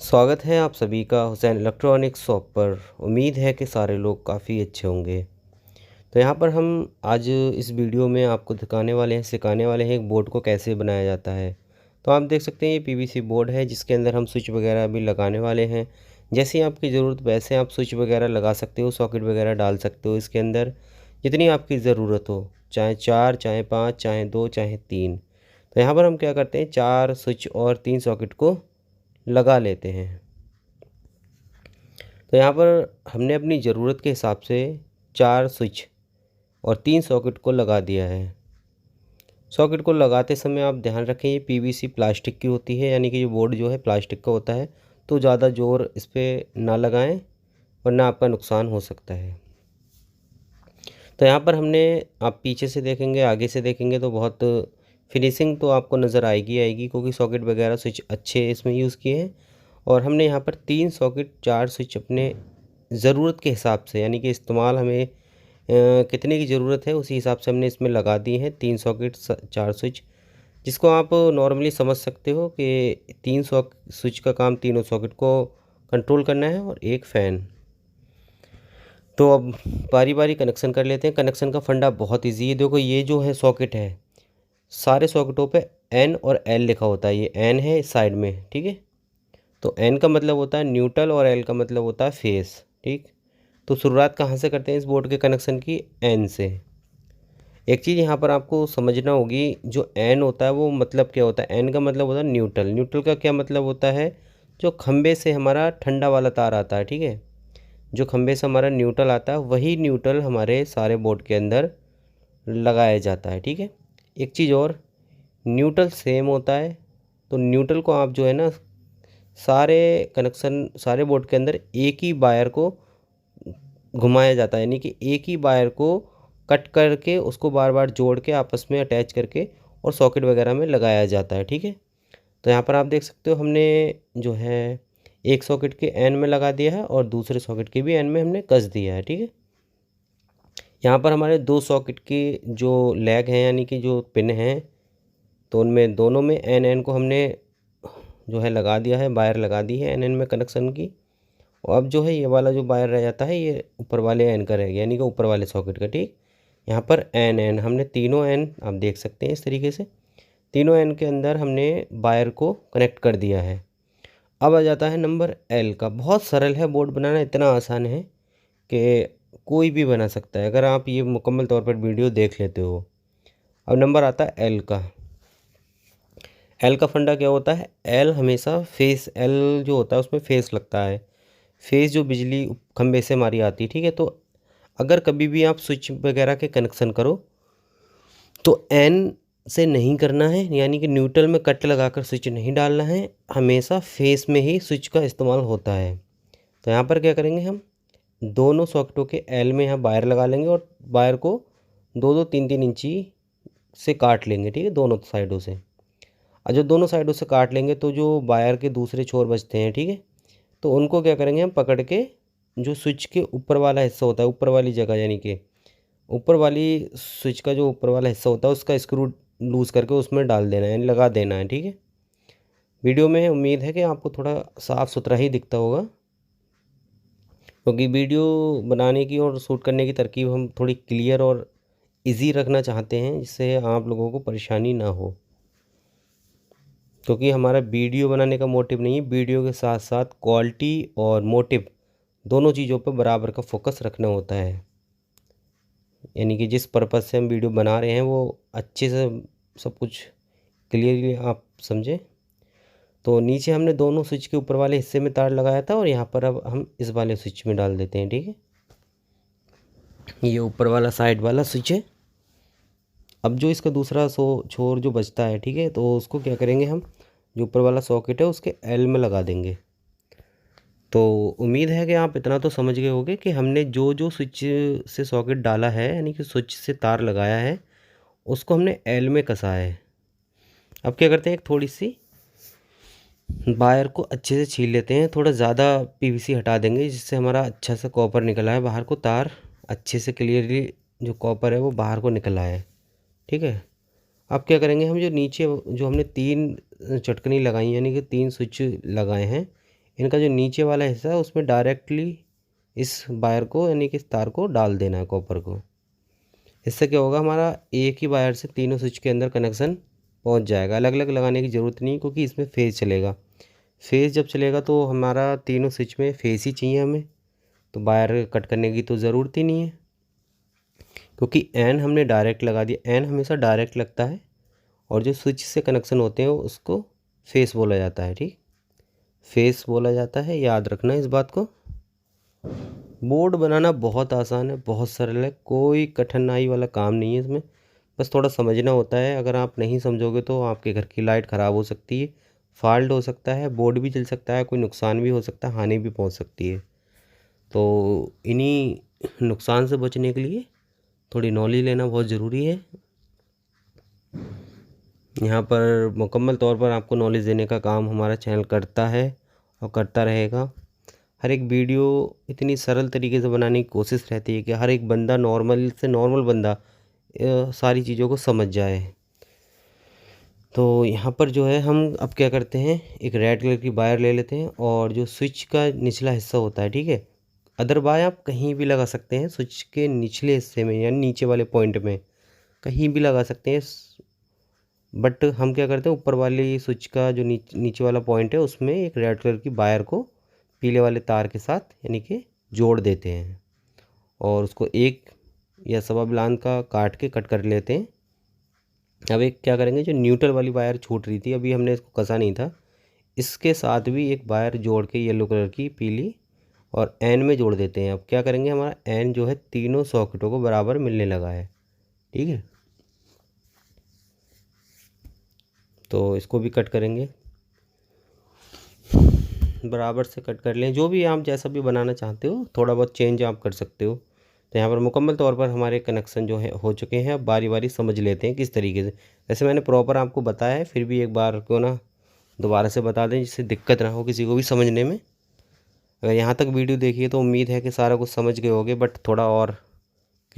स्वागत है आप सभी का हुसैन इलेक्ट्रॉनिक्स शॉप पर। उम्मीद है कि सारे लोग काफ़ी अच्छे होंगे। तो यहाँ पर हम आज इस वीडियो में आपको सिखाने वाले हैं एक बोर्ड को कैसे बनाया जाता है। तो आप देख सकते हैं ये पीवीसी बोर्ड है जिसके अंदर हम स्विच वगैरह भी लगाने वाले हैं। जैसी आपकी ज़रूरत वैसे आप स्विच वगैरह लगा सकते हो, सॉकेट वगैरह डाल सकते हो इसके अंदर, जितनी आपकी ज़रूरत हो, चाहे 4, चाहे 5, चाहे 2, चाहे 3। तो यहाँ पर हम क्या करते हैं, 4 स्विच और 3 सॉकेट को लगा लेते हैं। तो यहाँ पर हमने अपनी ज़रूरत के हिसाब से 4 स्विच और 3 सॉकेट को लगा दिया है। सॉकेट को लगाते समय आप ध्यान रखें ये पीवीसी प्लास्टिक की होती है, यानी कि ये बोर्ड जो है प्लास्टिक का होता है। तो ज़्यादा ज़ोर इस पर ना लगाएं वरना आपका नुकसान हो सकता है। तो यहाँ पर हमने, आप पीछे से देखेंगे आगे से देखेंगे तो बहुत फिनिशिंग तो आपको नज़र आएगी क्योंकि सॉकेट वगैरह स्विच अच्छे इसमें यूज़ किए हैं। और हमने यहाँ पर 3 सॉकेट 4 स्विच अपने ज़रूरत के हिसाब से, यानी कि इस्तेमाल हमें कितने की ज़रूरत है उसी हिसाब से हमने इसमें लगा दी है 3 सॉकेट 4 स्विच, जिसको आप नॉर्मली समझ सकते हो कि 3 स्विच का काम तीनों सॉकेट को कंट्रोल करना है और एक फ़ैन। तो अब बारी बारी कनेक्शन कर लेते हैं। कनेक्शन का फंडा बहुत ईजी है। देखो ये जो है सॉकेट है, सारे सॉकेटों पे एन और एल लिखा होता है। ये एन है इस साइड में, ठीक है। तो एन का मतलब होता है न्यूट्रल और एल का मतलब होता है फेस, ठीक। तो शुरुआत कहाँ से करते हैं इस बोर्ड के कनेक्शन की, एन से। एक चीज़ यहाँ पर आपको समझना होगी, जो एन होता है वो मतलब क्या होता है। एन का मतलब होता है न्यूट्रल। न्यूट्रल का क्या मतलब होता है, जो खंबे से हमारा ठंडा वाला तार आता है, ठीक है। जो खंबे से हमारा न्यूट्रल आता है वही न्यूट्रल हमारे सारे बोर्ड के अंदर लगाया जाता है, ठीक है। एक चीज़ और, न्यूट्रल सेम होता है। तो न्यूट्रल को आप जो है ना, सारे बोर्ड के अंदर एक ही वायर को घुमाया जाता है, यानी कि एक ही वायर को कट करके उसको बार बार जोड़ के आपस में अटैच करके और सॉकेट वगैरह में लगाया जाता है, ठीक है। तो यहाँ पर आप देख सकते हो हमने जो है एक सॉकेट के एन में लगा दिया है और दूसरे सॉकेट के भी एन में हमने कस दिया है, ठीक है। यहाँ पर हमारे 2 सॉकेट के जो लेग हैं, यानी कि जो पिन हैं, तो उनमें दोनों में एन एन को हमने जो है लगा दिया है, वायर लगा दी है एन एन में कनेक्शन की। और अब जो है ये वाला जो वायर रह जाता है ये ऊपर वाले एन का रह गया, यानी कि ऊपर वाले सॉकेट का, ठीक। यहाँ पर एन एन हमने तीनों एन आप देख सकते हैं इस तरीके से, तीनों एन के अंदर हमने वायर को कनेक्ट कर दिया है। अब आ जाता है नंबर एल का। बहुत सरल है बोर्ड बनाना, इतना आसान है कि कोई भी बना सकता है अगर आप ये मुकम्मल तौर पर वीडियो देख लेते हो। अब नंबर आता है एल का। एल का फंडा क्या होता है, एल हमेशा फेस, एल जो होता है उसमें फेस लगता है। फेस जो बिजली खंबे से हमारी आती है, ठीक है। तो अगर कभी भी आप स्विच वगैरह के कनेक्शन करो तो एन से नहीं करना है, यानी कि न्यूट्रल में कट लगाकर स्विच नहीं डालना है, हमेशा फेस में ही स्विच का इस्तेमाल होता है। तो यहाँ पर क्या करेंगे, हम दोनों सॉकेटों के एल में यहाँ वायर लगा लेंगे और वायर को 2-2, 3-3 इंची से काट लेंगे, ठीक है, दोनों साइडों से। और जो दोनों साइडों से काट लेंगे तो जो वायर के दूसरे छोर बचते हैं, ठीक है, तो उनको क्या करेंगे हम पकड़ के, जो स्विच के ऊपर वाला हिस्सा होता है, ऊपर वाली जगह, यानी कि ऊपर वाली स्विच का जो ऊपर वाला हिस्सा होता है उसका स्क्रू लूज़ करके उसमें डाल देना है, यानी लगा देना है, ठीक है। वीडियो में उम्मीद है कि आपको थोड़ा साफ़ सुथरा ही दिखता होगा, क्योंकि वीडियो बनाने की और शूट करने की तरकीब हम थोड़ी क्लियर और इजी रखना चाहते हैं, जिससे आप लोगों को परेशानी ना हो। क्योंकि हमारा वीडियो बनाने का मोटिव नहीं है, वीडियो के साथ साथ क्वालिटी और मोटिव दोनों चीज़ों पर बराबर का फोकस रखना होता है। यानी कि जिस पर्पज़ से हम वीडियो बना रहे हैं वो अच्छे से सब कुछ क्लियरली आप समझें। तो नीचे हमने दोनों स्विच के ऊपर वाले हिस्से में तार लगाया था और यहाँ पर अब हम इस वाले स्विच में डाल देते हैं, ठीक है। ये ऊपर वाला साइड वाला स्विच है। अब जो इसका दूसरा छोर जो बचता है, ठीक है, तो उसको क्या करेंगे, हम जो ऊपर वाला सॉकेट है उसके एल में लगा देंगे। तो उम्मीद है कि आप इतना तो समझ गए होंगे कि हमने जो जो स्विच से सॉकेट डाला है, यानी कि स्विच से तार लगाया है, उसको हमने एल में कसा है। अब क्या करते हैं, एक थोड़ी सी वायर को अच्छे से छील लेते हैं, थोड़ा ज़्यादा पीवीसी हटा देंगे जिससे हमारा अच्छा सा कॉपर निकला है बाहर को, तार अच्छे से क्लियरली जो कॉपर है वो बाहर को निकला है, ठीक है। अब क्या करेंगे, हम जो नीचे जो हमने 3 चटकनी लगाई, यानी कि 3 स्विच लगाए हैं, इनका जो नीचे वाला हिस्सा है उसमें डायरेक्टली इस वायर को यानी कि इस तार को डाल देना है, कॉपर को। इससे क्या होगा, हमारा एक ही वायर से तीनों स्विच के अंदर कनेक्शन पहुंच जाएगा। अलग अलग लगाने की ज़रूरत नहीं, क्योंकि इसमें फेज़ चलेगा। फेज़ जब चलेगा तो हमारा तीनों स्विच में फेज़ ही चाहिए हमें, तो वायर कट करने की तो ज़रूरत ही नहीं है, क्योंकि एन हमने डायरेक्ट लगा दिया। एन हमेशा डायरेक्ट लगता है, और जो स्विच से कनेक्शन होते हैं उसको फेस बोला जाता है। ठीक, फेस बोला जाता है, याद रखना इस बात को। बोर्ड बनाना बहुत आसान है, बहुत सरल है, कोई कठिनाई वाला काम नहीं है इसमें। बस थोड़ा समझना होता है। अगर आप नहीं समझोगे तो आपके घर की लाइट ख़राब हो सकती है, फॉल्ट हो सकता है, बोर्ड भी जल सकता है, कोई नुकसान भी हो सकता है, हानि भी पहुंच सकती है। तो इन्हीं नुकसान से बचने के लिए थोड़ी नॉलेज लेना बहुत ज़रूरी है। यहाँ पर मुकम्मल तौर पर आपको नॉलेज देने का काम हमारा चैनल करता है और करता रहेगा। हर एक वीडियो इतनी सरल तरीके से बनाने की कोशिश रहती है कि हर एक बंदा, नॉर्मल से नॉर्मल बंदा, सारी चीज़ों को समझ जाए। तो यहाँ पर जो है हम अब क्या करते हैं, एक रेड कलर की वायर ले लेते हैं, और जो स्विच का निचला हिस्सा होता है, ठीक है, अदर वायर आप कहीं भी लगा सकते हैं, स्विच के निचले हिस्से में यानी नीचे वाले पॉइंट में कहीं भी लगा सकते हैं। बट हम क्या करते हैं, ऊपर वाली स्विच का जो नीचे वाला पॉइंट है उसमें एक रेड कलर की वायर को पीले वाले तार के साथ यानी कि जोड़ देते हैं, और उसको एक या सवा मिलान का काट के कट कर लेते हैं। अब एक क्या करेंगे, जो न्यूट्रल वाली वायर छूट रही थी, अभी हमने इसको कसा नहीं था, इसके साथ भी एक वायर जोड़ के येलो कलर की पीली और एन में जोड़ देते हैं। अब क्या करेंगे, हमारा एन जो है तीनों सॉकेटों को बराबर मिलने लगा है। ठीक है, तो इसको भी कट करेंगे, बराबर से कट कर लें। जो भी आप जैसा भी बनाना चाहते हो, थोड़ा बहुत चेंज आप कर सकते हो। तो यहाँ पर मुकम्मल तौर पर हमारे कनेक्शन जो है हो चुके हैं। अब बारी बारी समझ लेते हैं किस तरीके से। वैसे मैंने प्रॉपर आपको बताया है, फिर भी एक बार क्यों ना दोबारा से बता दें, जिससे दिक्कत ना हो किसी को भी समझने में। अगर यहाँ तक वीडियो देखिए तो उम्मीद है कि सारा कुछ समझ गए होगे, बट थोड़ा और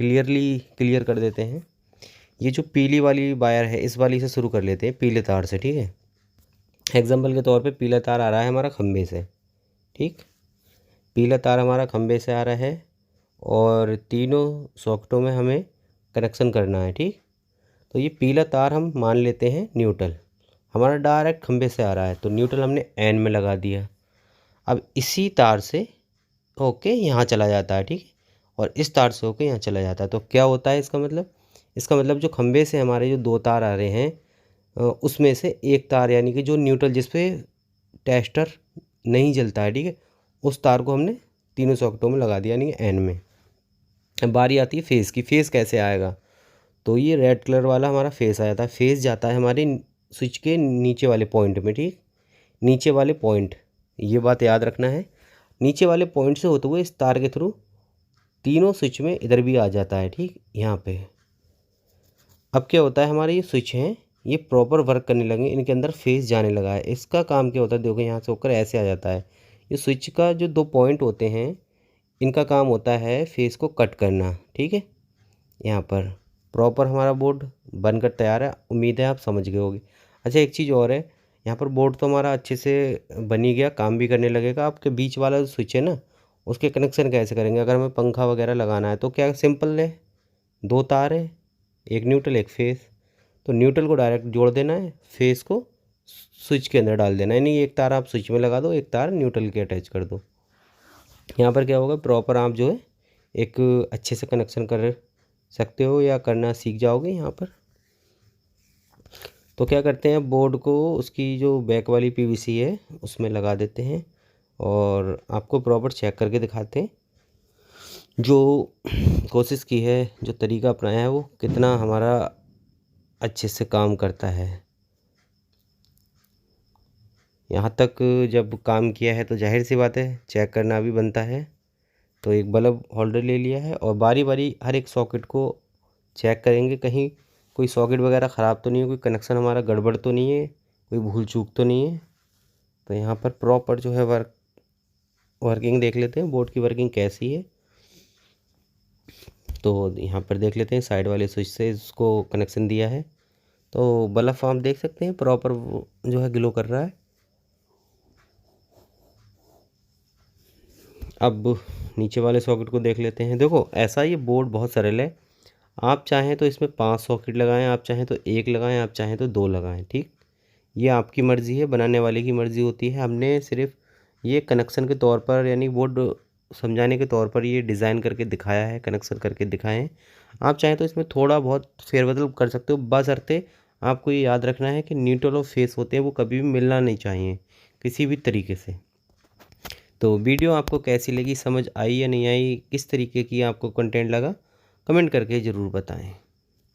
क्लियर कर देते हैं। ये जो पीली वाली वायर है, इस वाली से शुरू कर लेते हैं, पीले तार से। ठीक है, एग्जाम्पल के तौर पे पीला तार आ रहा है हमारा खंबे से। ठीक, पीला तार हमारा खंबे से आ रहा है, और तीनों सॉकेटों में हमें कनेक्शन करना है। ठीक, तो ये पीला तार हम मान लेते हैं न्यूट्रल, हमारा डायरेक्ट खंबे से आ रहा है, तो न्यूट्रल हमने एन में लगा दिया। अब इसी तार से होके यहाँ चला जाता है। ठीक है, और इस तार से होके यहाँ चला जाता है। तो क्या होता है इसका मतलब, जो खंबे से हमारे जो दो तार आ रहे हैं, उसमें से एक तार यानी कि जो न्यूट्रल, जिस पे टेस्टर नहीं जलता है, ठीक है, उस तार को हमने तीनों सॉकेटों में लगा दिया यानी कि एन में। अब बारी आती है फेस की। फेस कैसे आएगा, तो ये रेड कलर वाला हमारा फेस आ जाता है। फेस जाता है हमारे स्विच के नीचे वाले पॉइंट में। ठीक, नीचे वाले पॉइंट, ये बात याद रखना है, नीचे वाले पॉइंट से होते हुए इस तार के थ्रू तीनों स्विच में इधर भी आ जाता है। ठीक, यहाँ पे अब क्या होता है, हमारे ये स्विच हैं, ये प्रॉपर वर्क करने लगे, इनके अंदर फेस जाने लगा है। इसका काम क्या होता है, देखो यहाँ से होकर ऐसे आ जाता है। ये स्विच का जो दो पॉइंट होते हैं, इनका काम होता है फेस को कट करना। ठीक है, यहाँ पर प्रॉपर हमारा बोर्ड बनकर तैयार है, उम्मीद है आप समझ गए होगे। अच्छा, एक चीज़ और है, यहाँ पर बोर्ड तो हमारा अच्छे से बन ही गया, काम भी करने लगेगा। आपके बीच वाला जो स्विच है ना, उसके कनेक्शन कैसे करेंगे। अगर हमें पंखा वगैरह लगाना है तो क्या सिंपल है, दो तार है, एक न्यूट्रल एक फेस, तो न्यूट्रल को डायरेक्ट जोड़ देना है, फेस को स्विच के अंदर डाल देना है। यानी एक तार आप स्विच में लगा दो, एक तार न्यूट्रल के अटैच कर दो। यहाँ पर क्या होगा, प्रॉपर आप जो है एक अच्छे से कनेक्शन कर सकते हो या करना सीख जाओगे यहाँ पर। तो क्या करते हैं, बोर्ड को उसकी जो बैक वाली पीवीसी है उसमें लगा देते हैं, और आपको प्रॉपर चेक करके दिखाते हैं जो कोशिश की है, जो तरीका अपनाया है, वो कितना हमारा अच्छे से काम करता है। यहाँ तक जब काम किया है तो जाहिर सी बात है चेक करना भी बनता है। तो एक बल्ब होल्डर ले लिया है, और बारी बारी हर एक सॉकेट को चेक करेंगे, कहीं कोई सॉकेट वगैरह ख़राब तो नहीं है, कोई कनेक्शन हमारा गड़बड़ तो नहीं है, कोई भूल चूक तो नहीं है। तो यहाँ पर प्रॉपर जो है वर्किंग देख लेते हैं, बोर्ड की वर्किंग कैसी है। तो यहाँ पर देख लेते हैं, साइड वाले स्विच से इसको कनेक्शन दिया है, तो बल्ब आप देख सकते हैं प्रॉपर जो है ग्लो कर रहा है। अब नीचे वाले सॉकेट को देख लेते हैं। देखो ऐसा ये बोर्ड बहुत सरल है। आप चाहें तो इसमें 5 सॉकेट लगाएं, आप चाहें तो 1 लगाएं, आप चाहें तो 2 लगाएं। ठीक, ये आपकी मर्ज़ी है, बनाने वाले की मर्ज़ी होती है। हमने सिर्फ ये कनेक्शन के तौर पर यानी बोर्ड समझाने के तौर पर ये डिज़ाइन करके दिखाया है, कनेक्शन करके दिखाए हैं। आप चाहें तो इसमें थोड़ा बहुत फेरबदल कर सकते हो, बशर्ते आपको ये याद रखना है कि न्यूट्रल और फेस होते हैं वो कभी भी मिलना नहीं चाहिए किसी भी तरीके से। तो वीडियो आपको कैसी लगी, समझ आई या नहीं आई, किस तरीके की आपको कंटेंट लगा, कमेंट करके ज़रूर बताएं।